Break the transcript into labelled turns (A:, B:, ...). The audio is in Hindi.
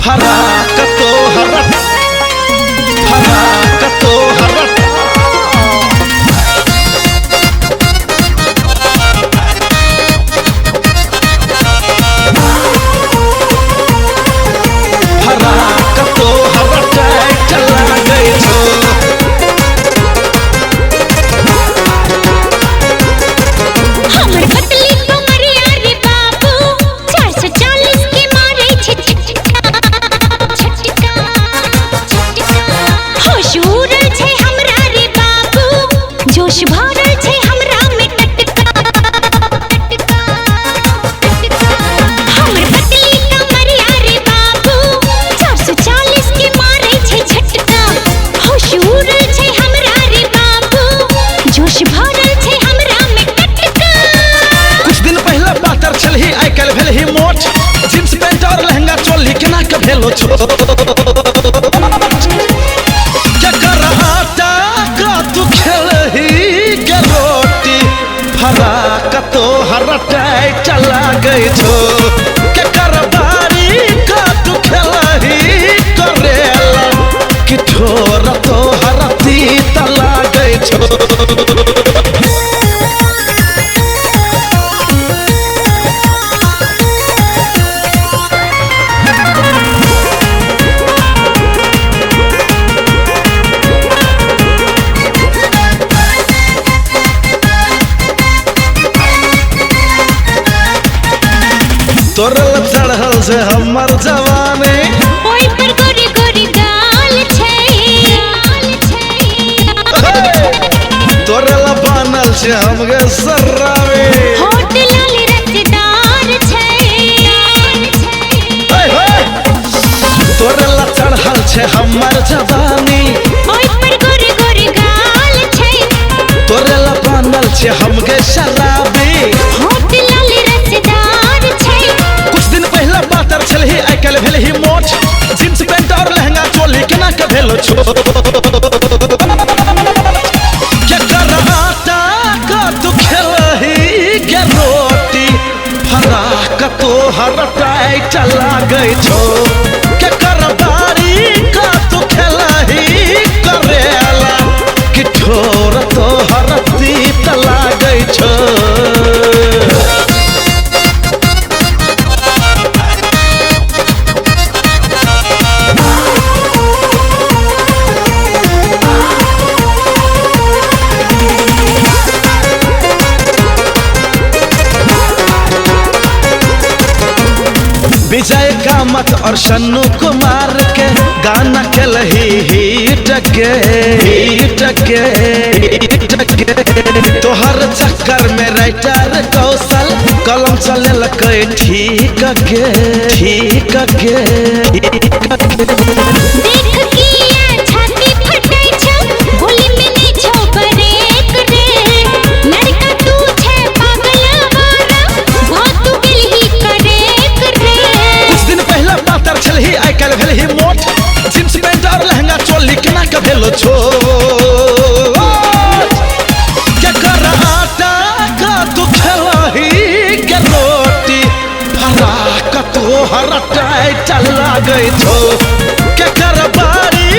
A: फराक तोहरा फराक तोहरा फराक तोहरा टाइट लागै छो
B: हमर पतली कमरिया रे बाबू 440 के मारै छै छटका होश उड़ल छै हमरा रे बाबू जोश भरल छै हमरा में टटका हमर पतली कमरिया रे बाबू 440 के मारै छै छटका होश उड़ल छै हमरा रे बाबू जोश भरल छै हमरा में टटका
A: कुछ दिन पहले पातर छलही आइ काल्हि भेलही मोट जींस पैंट और लहंगा चोली केना के भेलो छो केकर आटा का तू खेलही के रोटी फराक तोहरा टाइट लागै छो केकर बारी का तू खेलही करेला कि ठोर तोहरा तीत लागै छो तोरल चढ़ल से हमर जवानी
B: ओइ पर गोरी गोरी गाल छै
A: तोरल बनल से हमके सर्रावे
B: होठ लाल रसदार छै
A: तोरल चढ़ल से हमर जवानी
B: ओइ पर गोरी गोरी गाल छै
A: तोरल बनल से हमके शराबी
B: होठ लाल रसदार छै
A: कुछ दिन पहले पातर छलही आइ काल्हि भेलही मोट जींस पैंट और लहंगा चोली केना के भेलो छो केकर आटा का तू खेलही के रोटी फराक तोहरा टाइट लागै छो केकर बारी का तू खेलही करेला कि ठोर तोहरा तीत लागै छो विजय कामत और सन्नू कुमार के गाना खेलही हिट के तोहर चक्कर में राइटर कौशल कलम चलेलकै ठीक के
B: देख किया छाती फटै छौ बोली में नै छौ ब्रेक रे लड़का तू छै पागल वाला बहुत बिलही करेक रे
A: कुछ दिन पहले पातर छलही आइ काल्हि भेलही मोट जींस पैंट और लहंगा चोली केना के भेलो छो केकर आटा का तू खेलही के रोटी फराक तोहरा टाइट लागै छो केकर बारी